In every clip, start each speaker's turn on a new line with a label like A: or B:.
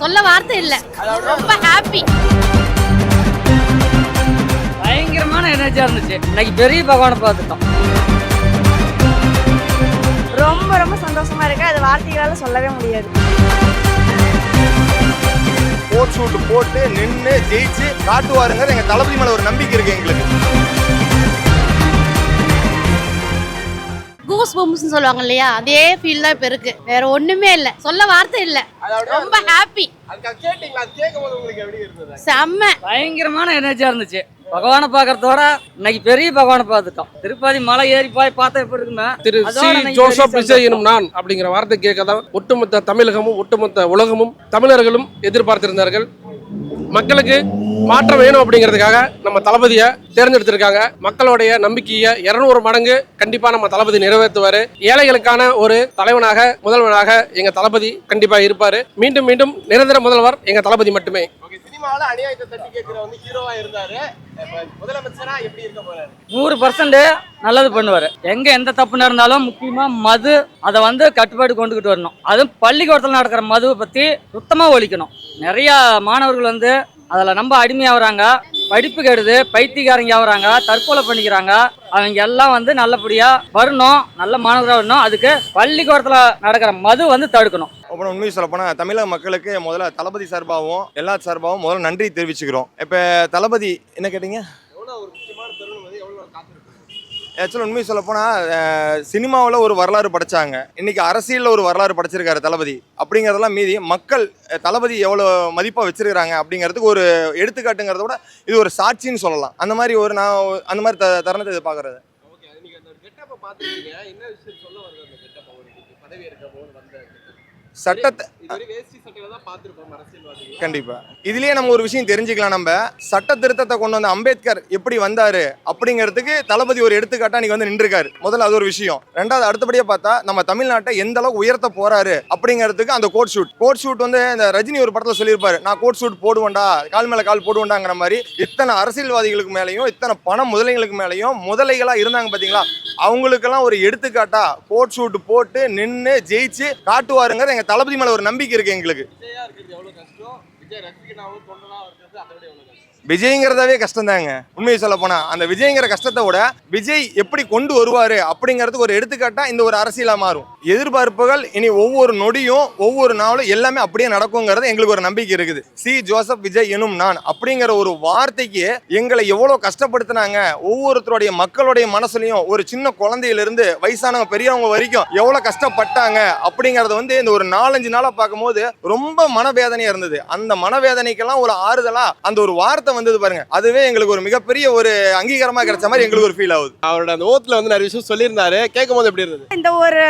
A: சொல்ல வார்த்தை இல்ல. ரொம்ப ஹாப்பி.
B: பயங்கரமான எனர்ஜியா இருந்துச்சு. இன்னைக்கு பெரிய பகவானை பார்த்துட்டோம்.
C: ரொம்ப ரொம்ப சந்தோஷமா இருக்கு. அது வார்த்தைகளால சொல்லவே முடியாது.
D: கோட் ஷூட் போட்டு நின்று ஜெயிச்சு காட்டுவாருங்க. எங்க தளபதி மேல ஒரு நம்பிக்கை இருக்கு எங்களுக்கு.
A: கூஸ் பம்ப்ஸ்னு சொல்லுவாங்க இல்லையா, அதே ஃபீல் தான் இப்ப இருக்கு. வேற ஒண்ணுமே இல்ல, சொல்ல வார்த்தை இல்ல. ரொம்ப ஹாப்பி. செம்ம
B: பயங்கரமான எனர்ஜியா இருந்துச்சு. பகவானை பார்க்கறதோட இன்னைக்கு பெரிய பகவானை பார்த்துட்டோம். திருப்பதி மலை ஏறி போய் பார்த்தா எப்படி இருக்குமே.
E: திரு சி ஜோசப் விஜய் எனும் நான் அப்படிங்கிற வார்த்தை கேட்கதான் ஒட்டுமொத்த தமிழகமும் ஒட்டுமொத்த உலகமும் தமிழர்களும் எதிர்பார்த்திருந்தார்கள். மக்களுக்கு மாற்றம் வேணும் அப்படிங்கிறதுக்காக நம்ம தளபதியை தேர்ந்தெடுத்திருக்காங்க. மக்களுடைய நம்பிக்கையை 200 மடங்கு கண்டிப்பா நம்ம தளபதி நிறைவேற்றுவாரு. ஏழைகளுக்கான ஒரு தலைவனாக முதல்வனாக எங்க தளபதி கண்டிப்பா இருப்பாரு. மீண்டும் மீண்டும் நிரந்தர முதல்வர் எங்க தளபதி மட்டுமே.
D: சினிமாவில அநியாயத்தை தட்டி கேட்கிற ஹீரோவா இருந்தாரு. முதலமைச்சரா எப்படி இருக்க போறாரு?
B: 100% நல்லது பண்ணுவாரு. எங்க எந்த தப்பு நடந்தாலும் முக்கியமா மது அதை கட்டுப்பாடு கொண்டுகிட்டு வரணும். அதுவும் பள்ளிக்கூடத்தில் நடக்கிற மதுவை பத்தி சுத்தமா ஒழிக்கணும். நிறைய மாணவர்கள் அதில் ரொம்ப அடிமையாகிறாங்க. படிப்பு கெடுது, பைத்தியக்காரங்க ஆகுறாங்க, தற்கொலை பண்ணிக்கிறாங்க. அவங்க எல்லாம் நல்லபடியாக வரணும், நல்ல மாணவராக வரணும். அதுக்கு பள்ளிக்கூடத்தில் நடக்கிற மது தடுக்கணும்.
D: அப்புறம் உண்மையை சொல்ல போனால் தமிழக மக்களுக்கு முதல்ல தளபதி சார்பாகவும் எல்லா சார்பாகவும் முதல்ல நன்றி தெரிவிச்சுக்கிறோம். இப்போ தளபதி என்ன கேட்டீங்க? ஆக்சுவலாக உண்மையை சொல்ல போனால் சினிமாவில் ஒரு வரலாறு படைச்சாங்க, இன்னைக்கு அரசியலில் ஒரு வரலாறு படைச்சிருக்காரு தளபதி. அப்படிங்கிறதெல்லாம் மீறி மக்கள் தளபதி எவ்வளோ மதிப்பாக வச்சிருக்கிறாங்க அப்படிங்கிறதுக்கு ஒரு எடுத்துக்காட்டுங்கிறத விட இது ஒரு சாட்சின்னு சொல்லலாம். அந்த மாதிரி நான் அந்த மாதிரி தருணத்தை இது பார்க்குறது. சட்டத்தை கண்டிப்பா இதுலயே நம்ம ஒரு விஷயம் தெரிஞ்சுக்கலாம். நம்ம சட்ட திருத்தத்தை கொண்டு வந்த அம்பேத்கர் எப்படி வந்தாரு அப்படிங்கிறதுக்கு தளபதி ஒரு எடுத்துக்காட்டா நீங்க நின்றுருக்காரு. முதல்ல அது ஒரு விஷயம். ரெண்டாவது அடுத்தபடியா பார்த்தா நம்ம தமிழ்நாட்டை எந்த அளவுக்கு உயர்த்த போறாரு அப்படிங்கிறதுக்கு அந்த கோட் ஷூட் இந்த ரஜினி ஒரு படத்துல சொல்லியிருப்பாரு, நான் கோட் ஷூட் போடுவேன்டா, கால் மேல கால் போடுவேண்டாங்கிற மாதிரி இத்தனை அரசியல்வாதிகளுக்கு மேலேயும் இத்தனை பண முதலைகளுக்கு மேலேயும் முதலைகளா இருந்தாங்க பாத்தீங்களா, அவங்களுக்கெல்லாம் ஒரு எடுத்துக்காட்டா கோட் ஷூட் போட்டு நின்று ஜெயிச்சு காட்டுவாருங்க. எங்க தளபதி மேல ஒரு நம்பிக்கை இருக்கு எங்களுக்கு. விஜய்ங்கிறதாவே கஷ்டம் தாங்க. உண்மையை சொல்ல போனா அந்த விஜய்ங்கிற கஷ்டத்தை விட விஜய் எப்படி கொண்டு வருவாரு அப்படிங்கிறதுக்கு ஒரு எடுத்துக்காட்டா இந்த ஒரு அரசியலா மாறும். எதிர்பார்ப்புகள் இனி ஒவ்வொரு நொடியும் ஒவ்வொரு நாளும் எல்லாமே அப்படியே நடக்குங்கிறது எங்களுக்கு ஒரு நம்பிக்கை இருக்குது. சி ஜோசப் விஜய் எனும் நான் அப்படிங்கிற ஒரு வார்த்தைக்கு எங்களை எவ்வளவு கஷ்டப்படுத்தினாங்க. ஒவ்வொருத்தருடைய மக்களுடைய மனசுலையும் ஒரு சின்ன குழந்தையிலிருந்து வயசானவங்க பெரியவங்க வரைக்கும் எவ்வளவு கஷ்டப்பட்டாங்க அப்படிங்கறது இந்த ஒரு 4-5 நாளா பார்க்கும்போது ரொம்ப மனவேதனையா இருந்தது. அந்த மனவேதனைக்கெல்லாம் ஒரு ஆறுதலா அந்த ஒரு வார்த்தை வந்தது பாருங்க, அதுவே எங்களுக்கு ஒரு மிகப்பெரிய ஒரு அங்கீகாரமா கிடைச்ச மாதிரி எங்களுக்கு ஒரு ஃபீல் ஆகுது.
E: அவரோட அந்த ஓத்துல நிறைய விஷயம் சொல்லியிருந்தாரு, கேட்கும் போது எப்படி இருந்தது?
C: இந்த ஒரு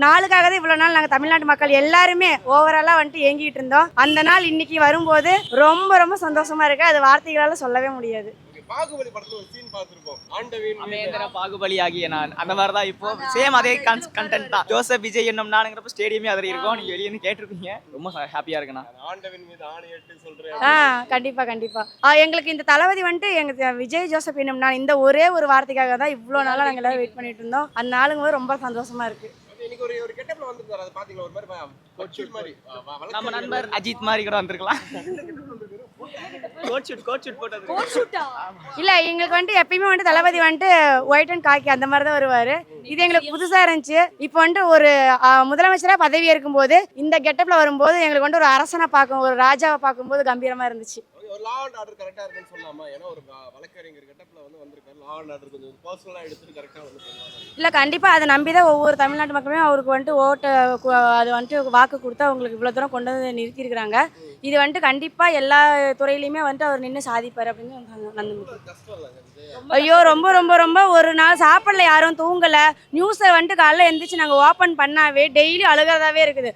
C: நாளுக்காக தான் இவ்வளவு நாள் நாங்க தமிழ்நாட்டு மக்கள் எல்லாருமே ஓவராலா ஏங்கிட்டு இருந்தோம். அந்த நாள் இன்னைக்கு வரும்போது ரொம்ப ரொம்ப சந்தோஷமா இருக்கு. அது வார்த்தைகளால சொல்லவே முடியாது.
D: பாகுபலி படத்துல ஒரு சீன் பார்த்திருப்போம், ஆண்டவன்
F: அமேந்திர பாகுபலி ஆகிய நான். அந்த மாதிரி தான் இப்போ சேம் அதே கண்டென்ட் தான். ஜோசப் விஜய் என்னும் நானுங்கிறப்ப ஸ்டேடியமே அதில் இருக்கும். நீங்க வெளியே கேட்டிருப்பீங்க. ரொம்ப ஹாப்பியா இருக்குண்ணா.
D: ஆண்டவன் மீது ஆணையிட்டு சொல்றேன்.
C: கண்டிப்பா கண்டிப்பா எங்களுக்கு இந்த தளபதி எங்க விஜய் ஜோசப் என்னும் நான் இந்த ஒரே ஒரு வார்த்தைக்காக தான் இவ்வளவு நாளா நாங்க எல்லாரும் வெயிட் பண்ணிட்டு இருந்தோம். அந்த நாளுங்க ரொம்ப சந்தோஷமா இருக்கு.
D: இன்னைக்கு ஒரு கெட்டப்ல வந்திருக்காரு, அது பாத்தீங்களா? ஒரு மாதிரி
F: நம்ம நண்பர் அஜித் மாதிரி கூட வந்திருக்கலாம்.
C: இல்ல எங்களுக்கு எப்பயுமே தளபதி ஒயிட் அண்ட் காக்கி அந்த மாதிரி தான் வருவாரு. இது எங்களுக்கு புதுசா இருந்துச்சு. இப்போ ஒரு முதலமைச்சரா பதவி ஏற்கும் போது இந்த கெட்டப்ல வரும்போது எங்களுக்கு ஒரு அரசனை பார்க்கும், ஒரு ராஜாவை பார்க்கும்போது கம்பீரமா இருந்துச்சு.
D: ஒரு லா அண்ட் ஆர்டர் கரெக்டா இருக்குன்னு சொல்லலாமா? ஏன்னா ஒரு வழக்கறிஞர் கெட்டப்ல வந்திருக்காரு. லா அண்ட் ஆர்டர் கொஞ்சம் பர்சனலா எடுத்து கரெக்டா
C: இல்ல கண்டிப்பா அதை நம்பிதான் ஒவ்வொரு தமிழ்நாட்டு மக்களுமே அவருக்கு ஓட்டு அது வாக்கு கொடுத்து அவங்களுக்கு இவ்வளவு தூரம் கொண்டு வந்து நிறுத்தி இருக்கிறாங்க. இது கண்டிப்பா எல்லா துறையிலுமே அவர் நின்று சாதிப்பாரு அப்படின்னு நம்பிக்கை. ஐயோ ரொம்ப ரொம்ப ரொம்ப ஒரு நாள் சாப்பிடல, யாரும் தூங்கல. நியூஸை காலைல எந்திரிச்சு நாங்க ஓபன் பண்ணாவே டெய்லி அழுகிறதாவே இருக்குது.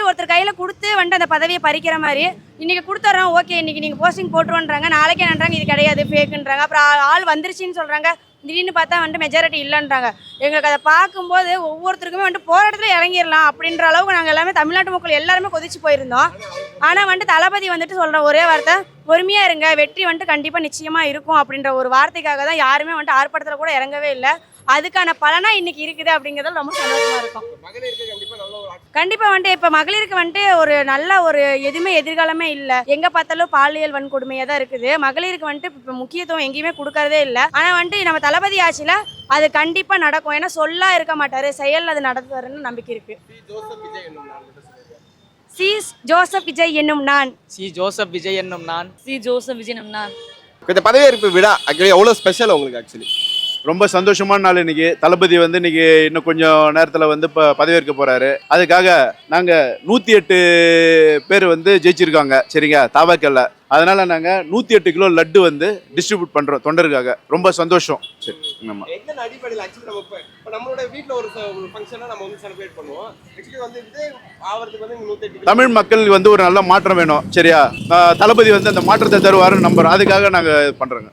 C: ஒருத்தர் கையில கொடுத்து அந்த பதவியை பறிக்கிற மாதிரி இன்னைக்கு கொடுத்துட்றோம், ஓகே இன்னைக்கு நீங்க போஸ்டிங் போட்டுருவான்றாங்க, நாளைக்கே என்னன்றாங்க இது கிடையாது ஃபேக்குன்றாங்க. அப்புறம் ஆள் வந்துருச்சுன்னு சொல்றாங்க, திடீர்னு பார்த்தா மெஜாரிட்டி இல்லைன்றாங்க. எங்களுக்கு அதை பார்க்கும்போது ஒவ்வொருத்தருக்குமே போராட்டத்தில் இறங்கிடலாம் அப்படின்ற அளவுக்கு நாங்கள் எல்லாமே தமிழ்நாட்டு மக்கள் எல்லாருமே கொதிச்சு போயிருந்தோம். ஆனால் தளபதி சொல்கிற ஒரே வார்த்தை பொறுமையாக இருங்க, வெற்றி கண்டிப்பாக நிச்சயமாக இருக்கும் அப்படின்ற ஒரு வார்த்தைக்காக தான் யாருமே ஆர்ப்பாட்டத்தில் கூட இறங்கவே இல்லை. அதுக்கான பலனா இன்னைக்கு இருக்குது அப்படிங்கிறது ரொம்ப சந்தோஷமா இருக்கும். கண்டிப்பா வந்துட்டு இப்ப மகளிருக்கு வந்துட்டு ஒரு நல்ல ஒரு எதுவுமே எதிர்காலமே இல்ல. எங்க பார்த்தாலும் பாலியல் வன்கொடுமையா தான் இருக்குது. மகளிருக்கு வந்துட்டு இப்ப முக்கியத்துவம் எங்கேயுமே கொடுக்கறதே இல்ல. ஆனா வந்துட்டு நம்ம தளபதி ஆட்சியில அது கண்டிப்பா நடக்கும். ஏன்னா சொல்லா இருக்க மாட்டாரு, செயல் அது நடத்துவாருன்னு நம்பிக்கை இருக்கு. சி ஜோசப் விஜய் என்னும் நான்.
F: சி ஜோசப் விஜய் என்னும் நான்.
A: சி ஜோசப் விஜய் என்னும் நான்.
D: இந்த பதவியேற்பு விழா ஆக்சுவலி எவ்வளோ ஸ்பெஷல் உங்களுக்கு? ஆக்சுவலி
G: ரொம்ப சந்தோஷமான நாள் இன்னைக்கு. தளபதி வந்து இன்னைக்கு இன்னும் கொஞ்சம் நேரத்தில் வந்து இப்போ பதவியேற்க போறாரு. அதுக்காக நாங்கள் 108 பேர் வந்து ஜெயிச்சிருக்காங்க சரிங்க தாவாக்கல்ல. அதனால நாங்கள் 108 கிலோ லட்டு வந்து டிஸ்ட்ரிபியூட் பண்றோம் தொண்டருக்காக. ரொம்ப சந்தோஷம். சரி நம்ம
D: எந்த அடிப்படையில் ஆக்சுவலி நம்ம இப்போ நம்மளோட வீட்டில் ஒரு ஃபங்க்ஷனாக நம்ம வந்து செலிப்ரேட் பண்ணுவோம். ஆக்சுவலி வந்து இது ஆவறதுக்கு வந்து 108
G: தமிழ் மக்கள் வந்து ஒரு நல்ல மாற்றம் வேணும் சரியா. தளபதி வந்து அந்த மாற்றத்தை தருவாருன்னு நம்புறோம். அதுக்காக நாங்கள் பண்றோங்க.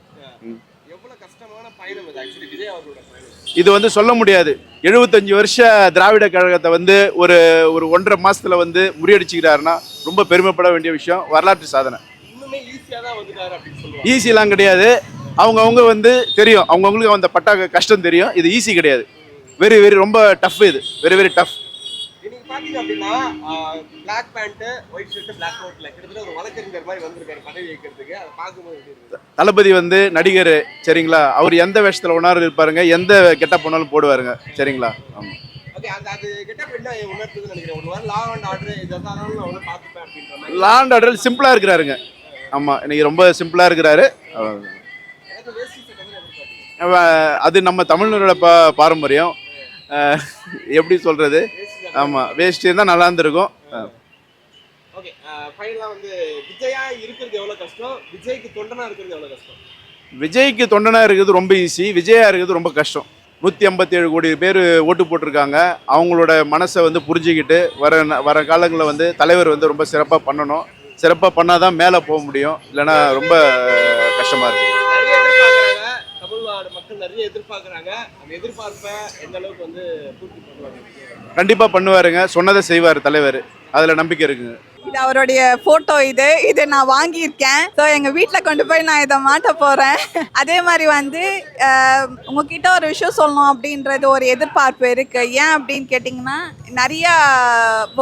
G: இது வந்து சொல்ல முடியாது. 75 வருஷ திராவிட கழகத்தை வந்து ஒரு 1.5 மாசத்துல வந்து முறியடிச்சுக்கிறாருன்னா ரொம்ப பெருமைப்பட வேண்டிய விஷயம். வரலாற்று சாதனை. ஈஸிலாம் கிடையாது. அவங்கவுங்க வந்து தெரியும், அவங்கவுங்களுக்கு அந்த பட்ட கஷ்டம் தெரியும். இது ஈஸி கிடையாது. வெரி வெரி ரொம்ப டஃப். இது வெரி வெரி டஃப்.
D: பாத்தீங்க அப்படின்னா black pant white shirt black கோட்ல கிட்டத்தட்ட ஒரு வழக்கறிஞர் மாதிரி வந்திருக்காரு பதவி ஏற்கிறதுக்கு. அதை பார்க்கும்போது
G: தளபதி வந்து நடிகர் சரிங்களா. அவர் எந்த வேஷத்துல ஒன்னாரு இருப்பாருங்க, எந்த கெட்டப் பண்ணாலும் போடுவாருங்க சரிங்களா. ஆமா
D: ஓகே. அது கெட்டப் என்ன உணர்த்துதுன்னு நினைக்கிறேன். ஒரு வாரம் லா அண்ட் ஆர்டர் இதெல்லாம் நான் வந்து பார்த்துப்பேன் அப்படின்ற மாதிரி.
G: லா அண்ட் ஆர்டர் சிம்பிளா இருக்கிறாருங்க. ஆமா இன்னைக்கு ரொம்ப சிம்பிளா இருக்கிறாரு. அது நம்ம தமிழரோட பாரம்பரியம். எப்படி சொல்றது, ஆமா வேஷ்டி தான் நல்லா இருந்திருக்கும்.
D: ஓகே ஃபைனலா வந்து விஜயா இருக்கிறது எவ்வளவு கஷ்டம், விஜய்க்கு தொண்டனா இருக்கிறது எவ்வளவு கஷ்டம்?
G: விஜய்க்கு தொண்டனா இருக்கிறது ரொம்ப ஈஸி, விஜயா இருக்கிறது ரொம்ப கஷ்டம். 157 கோடி பேர் ஓட்டு போட்டிருக்காங்க. அவங்களோட மனசை வந்து புரிஞ்சுக்கிட்டு வர காலங்களில் வந்து தலைவர் வந்து ரொம்ப சிறப்பாக பண்ணணும். சிறப்பாக பண்ணாதான் மேலே போக முடியும். இல்லைன்னா ரொம்ப கஷ்டமா இருக்கு.
D: தமிழ்நாடு மக்கள் நிறைய எதிர்பார்க்குறாங்க. அந்த எதிர்பார்ப்பை எந்த அளவுக்கு வந்து பூர்த்தி பண்ணுவாங்க?
G: கண்டிப்பாக பண்ணுவாருங்க. சொன்னதை செய்வார் தலைவர். அதில் நம்பிக்கை இருக்குங்க.
H: இது அவருடைய போட்டோ. இது நான் வாங்கியிருக்கேன். ஸோ எங்கள் வீட்டில் கொண்டு போய் நான் இதை மாட்ட போகிறேன். அதே மாதிரி வந்து உங்ககிட்ட ஒரு விஷயம் சொல்லணும் அப்படின்றது ஒரு எதிர்பார்ப்பு இருக்குது. ஏன் அப்படின்னு கேட்டிங்கன்னா நிறையா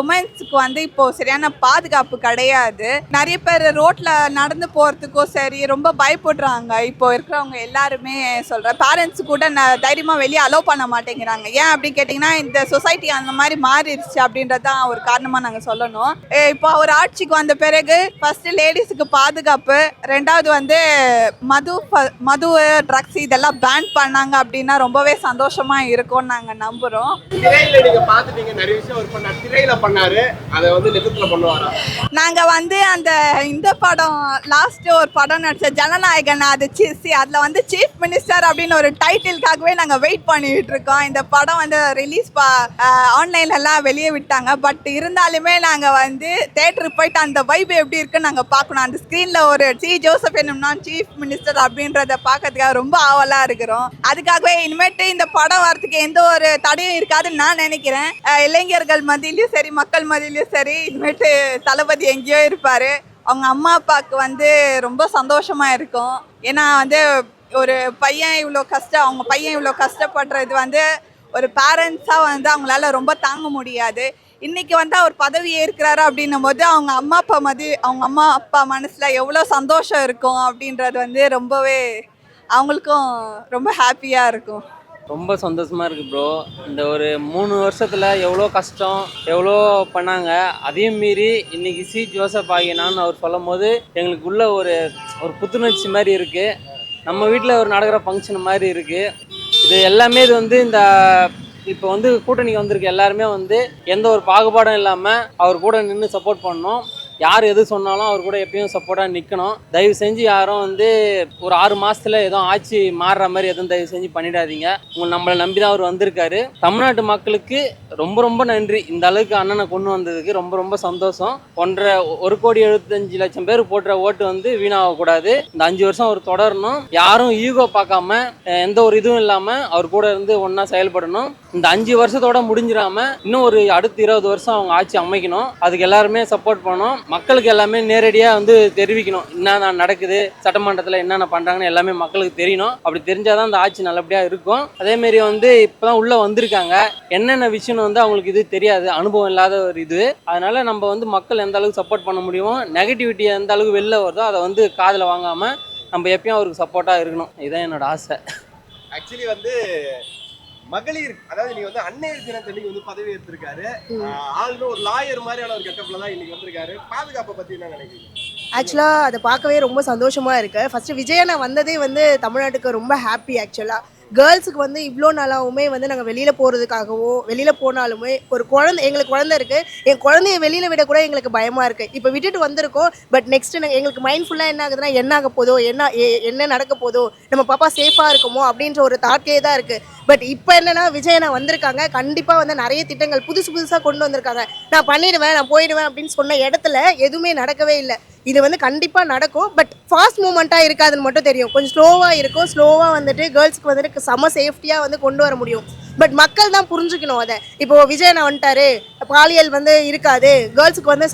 H: உமன்ஸுக்கு வந்து இப்போது சரியான பாதுகாப்பு கிடையாது. நிறைய பேர் ரோட்டில் நடந்து போகிறதுக்கோ சரி ரொம்ப பயப்படுறாங்க. இப்போ இருக்கிறவங்க எல்லாருமே சொல்கிறேன், பேரண்ட்ஸு கூட தைரியமாக வெளியே அலோவ் பண்ண மாட்டேங்கிறாங்க. ஏன் அப்படின்னு கேட்டிங்கன்னா இந்த சொசைட்டி அந்த மாதிரி மாறிடுச்சு அப்படின்றது தான் ஒரு காரணமாக நாங்கள் சொல்லணும். இப்போ அவர் ஆட்சிக்கு வந்த பிறகு ஃபர்ஸ்ட் லேடிஸுக்கு பாதுகாப்பு, ரெண்டாவது வந்து மது ட்ரக்ஸ் இதெல்லாம் பேன் பண்ணாங்க அப்படின்னா ரொம்பவே சந்தோஷமா இருக்கும்னு நாங்க நம்புறோம்.
D: திரையில நீங்க பாத்துட்டீங்க, நிறைய விஷயம் அவர் பண்ணாரு. திரையில பண்ணாரு, அதை வந்து நிஜத்துல பண்ணுவாரா?
H: நாங்க வந்து இந்த படம் லாஸ்ட் ஒரு படம் நடிச்ச ஜனநாயகன், அது அதுல வந்து சீஃப் மினிஸ்டர் அப்படின்னு ஒரு டைட்டிலுக்காகவே நாங்க வெயிட் பண்ணிட்டு இருக்கோம். இந்த படம் வந்து ரிலீஸ் ஆன்லைன்ல எல்லாம் வெளியே விட்டாங்க. பட் இருந்தாலுமே நாங்க வந்து தியேட்டருக்கு போயிட்டு அந்த வைப் எப்படி இருக்குன்னு நாங்கள் பார்க்கணும். அந்த ஸ்க்ரீனில் ஒரு சி ஜோசப் என்னும்னா சீஃப் மினிஸ்டர் அப்படின்றத பார்க்கறதுக்காக ரொம்ப ஆவலாக இருக்கிறோம். அதுக்காகவே இனிமேட்டு இந்த படம் வரதுக்கு எந்த ஒரு தடையும் இருக்காதுன்னு நான் நினைக்கிறேன். இளைஞர்கள் மத்தியிலையும் சரி மக்கள் மத்தியிலையும் சரி இனிமேட்டு தளபதி எங்கேயோ இருப்பார். அவங்க அம்மா அப்பாவுக்கு வந்து ரொம்ப சந்தோஷமாக இருக்கும். ஏன்னா வந்து ஒரு பையன் அவங்க பையன் இவ்வளோ கஷ்டப்படுறது வந்து ஒரு பேரண்ட்ஸாக வந்து அவங்களால ரொம்ப தாங்க முடியாது. இன்னைக்கு வந்து அவர் பதவி ஏற்கிறாரு அப்படின்னும் போது அவங்க அம்மா அப்பா மனசுல எவ்வளோ சந்தோஷம் இருக்கும் அப்படின்றது வந்து ரொம்பவே அவங்களுக்கும் ரொம்ப ஹாப்பியா இருக்கும்.
I: ரொம்ப சந்தோஷமா இருக்கு ப்ரோ. இந்த ஒரு 3 வருஷத்துல எவ்வளோ கஷ்டம் எவ்வளோ பண்ணாங்க. அதையும் மீறி இன்னைக்கு சி ஜோசப் ஆகினான்னு அவர் சொல்லும் போது எங்களுக்கு உள்ள ஒரு புத்துணர்ச்சி மாதிரி இருக்கு. நம்ம வீட்டில் ஒரு நடக்கிற ஃபங்க்ஷன் மாதிரி இருக்கு. இது எல்லாமே இது வந்து இந்த இப்போ வந்து கூட்டணிக்கு வந்திருக்க எல்லாருமே வந்து எந்த ஒரு பாகுபாடும் இல்லாமல் அவர் கூட நின்று சப்போர்ட் பண்ணணும். யார் எது சொன்னாலும் அவர் கூட எப்பயும் சப்போர்ட்டாக நிற்கணும். தயவு செஞ்சு யாரும் வந்து ஒரு 6 மாதத்தில் எதுவும் ஆட்சி மாறுற மாதிரி எதுவும் தயவு செஞ்சு பண்ணிடாதீங்க. நம்மளை நம்பி தான் அவர் வந்திருக்காரு. தமிழ்நாட்டு மக்களுக்கு ரொம்ப ரொம்ப நன்றி. இந்த அளவுக்கு அண்ணனை கொண்டு வந்ததுக்கு ரொம்ப ரொம்ப சந்தோஷம். 1,75,00,000 பேர் போடுற ஓட்டு வந்து வீணாகக்கூடாது. இந்த 5 வருஷம் அவர் தொடரணும். யாரும் ஈகோ பார்க்காம எந்த ஒரு இதுவும் இல்லாமல் அவர் கூட இருந்து ஒன்றா செயல்படணும். இந்த 5 வருஷத்தோட முடிஞ்சிடாம இன்னும் ஒரு அடுத்த 20 வருஷம் அவங்க ஆட்சி அமைக்கணும். அதுக்கு எல்லாருமே சப்போர்ட் பண்ணணும். மக்களுக்கு எல்லாமே நேரடியாக வந்து தெரிவிக்கணும். என்னென்ன நடக்குது, சட்டமன்றத்தில் என்னென்ன பண்ணுறாங்கன்னு எல்லாமே மக்களுக்கு தெரியணும். அப்படி தெரிஞ்சாதான் அந்த ஆட்சி நல்லபடியாக இருக்கும். அதேமாரி வந்து இப்போ தான் உள்ளே வந்திருக்காங்க, என்னென்ன விஷயம்னு வந்து அவங்களுக்கு இது தெரியாது, அனுபவம் இல்லாத ஒரு இது. அதனால நம்ம வந்து மக்கள் எந்த அளவுக்கு சப்போர்ட் பண்ண முடியுமோ, நெகட்டிவிட்டி எந்த அளவுக்கு வெளில வருதோ அதை வந்து காதில் வாங்காமல் நம்ம எப்பயும் அவருக்கு சப்போர்ட்டாக இருக்கணும். இதுதான் என்னோட ஆசை.
J: ஆக்சுவலி வந்து மகளிர், அதாவது நீங்க வந்து அன்னையர் தினத்தன்னைக்கு வந்து பதவி ஏற்றிருக்காரு. ஆளுநர் ஒரு லாயர் மாதிரியான ஒரு கெட்டப்ல தான் இன்னைக்கு வந்திருக்காரு. பாதுகாப்பை பத்தி என்ன நினைக்கிறீங்க?
K: ஆக்சுவலாக அதை பார்க்கவே ரொம்ப சந்தோஷமாக இருக்குது. ஃபஸ்ட்டு விஜயண்ணா வந்ததே வந்து தமிழ்நாட்டுக்கு ரொம்ப ஹாப்பி. ஆக்சுவலாக கேர்ள்ஸுக்கு வந்து இவ்வளோ நாளாகவுமே வந்து நாங்கள் வெளியில் போகிறதுக்காகவோ வெளியில் போனாலுமே ஒரு எங்களுக்கு குழந்தை இருக்குது, என் குழந்தைய வெளியில் விடக்கூட எங்களுக்கு பயமாக இருக்குது. இப்போ விட்டுட்டு வந்திருக்கோம், பட் நெக்ஸ்ட்டு எங்களுக்கு மைண்ட் ஃபுல்லாக என்ன ஆகுதுன்னா, என்ன ஆக போதோ, என்ன நடக்க போதோ, நம்ம பாப்பா சேஃபாக இருக்குமோ அப்படின்ற ஒரு தாட்கே தான் இருக்குது. பட் இப்போ என்னன்னா விஜயண்ணா வந்திருக்காங்க, கண்டிப்பாக வந்து நிறைய திட்டங்கள் புதுசாக கொண்டு வந்திருக்காங்க. நான் பண்ணிடுவேன், நான் போயிடுவேன் அப்படின்னு சொன்ன இடத்துல எதுவுமே நடக்கவே இல்லை. இது வந்து கண்டிப்பாக நடக்கும், பட் ஃபாஸ்ட் மூமெண்ட்டாக இருக்காதுன்னு மட்டும் தெரியும். கொஞ்சம் ஸ்லோவாக இருக்கும். ஸ்லோவாக வந்துட்டு கேர்ள்ஸ்க்கு வந்துட்டு செம சேஃப்டியாக வந்து கொண்டு வர முடியும். பட் மக்கள் தான் புரிஞ்சுக்கணும் அதை. இப்போ விஜயண்ணா வந்துட்டாரு, பாலியல் வந்து இருக்காது, கேர்ள்ஸுக்கு வந்து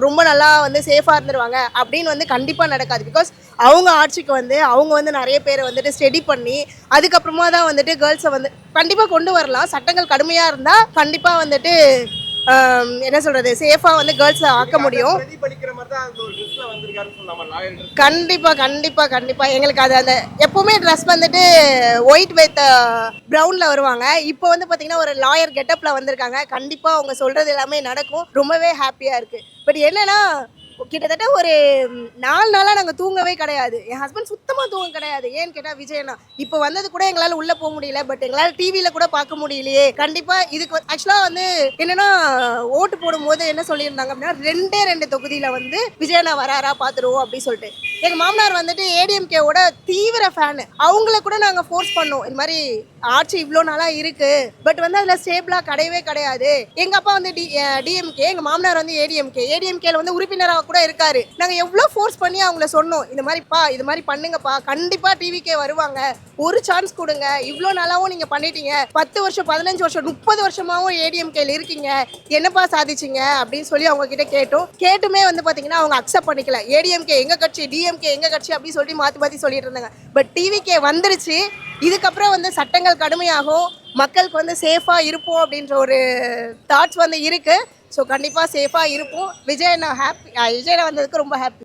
K: ரொம்ப நல்லா வந்து சேஃபாக இருந்துருவாங்க அப்படின்னு வந்து கண்டிப்பாக நடக்காது. பிகாஸ் அவங்க ஆட்சிக்கு வந்து அவங்க வந்து நிறைய பேரை வந்துட்டு ஸ்டடி பண்ணி அதுக்கப்புறமா தான் வந்துட்டு கேர்ள்ஸை வந்து கண்டிப்பாக கொண்டு வரலாம். சட்டங்கள் கடுமையாக இருந்தால் கண்டிப்பாக வந்துட்டு என்ன சொல்றது, சேஃபா வந்து கேர்ள்ஸ் ஆக்க முடியும். கண்டிப்பா எங்களுக்கு அது அந்த எப்பவுமே ட்ரெஸ் வந்துட்டு ஒயிட் வித் ப்ரௌன்ல வருவாங்க. இப்போ வந்து பாத்தீங்கன்னா ஒரு லாயர் கெட்டப்ல வந்திருக்காங்க. கண்டிப்பா அவங்க சொல்றது எல்லாமே நடக்கும். ரொம்பவே ஹாப்பியா இருக்கு. பட் என்னன்னா கிட்டத்தட்ட ஒரு 4 நாளாக நாங்கள் தூங்கவே கிடையாது. என் ஹஸ்பண்ட் சுத்தமாக தூங்க கிடையாது. ஏன்னு கேட்டால் விஜயண்ணா இப்போ வந்தது கூட எங்களால் உள்ளே போக முடியல, பட் எங்களால் டிவியில் கூட பார்க்க முடியலையே. கண்டிப்பாக இதுக்கு ஆக்சுவலாக வந்து என்னென்னா ஓட்டு போடும்போது என்ன சொல்லியிருந்தாங்க அப்படின்னா, 2 தொகுதியில் வந்து விஜயண்ணா வராரா பார்த்துருவோம் அப்படின்னு சொல்லிட்டு. எங்கள் மாமனார் வந்துட்டு ஏடிஎம்கேவோட தீவிர ஃபேனு. அவங்கள கூட நாங்கள் ஃபோர்ஸ் பண்ணோம், இந்த மாதிரி ஆட்சி இவ்வளோ நாளாக இருக்குது, பட் வந்து அதில் ஸ்டேபிளாக கிடையவே கிடையாது. எங்கள் அப்பா வந்து டிஎம்கே, எங்கள் மாமனார் வந்து ஏடிஎம்கேல வந்து உறுப்பினராக கூட இருக்காரு. நாங்க எவ்வளவு ஃபோர்ஸ் பண்ணி அவங்கள சொன்னோம், இந்த மாதிரிப்பா இது மாதிரி பண்ணுங்கப்பா, கண்டிப்பா டிவிக்கே வருவாங்க, ஒரு சான்ஸ் கொடுங்க, இவ்வளோ நாளாவும் நீங்க பண்ணிட்டீங்க, 10 வருஷம் 15 வருஷம் 30 வருஷமாவும் ஏடிஎம்கேல இருக்கீங்க, என்னப்பா சாதிச்சிங்க அப்படின்னு சொல்லி அவங்க கிட்ட கேட்டுமே வந்து பாத்தீங்கன்னா அவங்க அக்செப்ட் பண்ணிக்கல. ஏடிஎம்கே எங்க கட்சி, டிஎம்கே எங்க கட்சி அப்படின்னு சொல்லி மாத்தி சொல்லிட்டு இருந்தாங்க. பட் டிவிக்கே வந்துருச்சு. இதுக்கப்புறம் வந்து சட்டங்கள் கடுமையாகும், மக்களுக்கு வந்து சேஃபா இருப்போம் அப்படின்ற ஒரு தாட்ஸ் வந்து இருக்கு. ஸோ கண்டிப்பாக சேஃபாக இருப்போம். விஜயண்ணா வந்ததுக்கு ரொம்ப ஹாப்பி.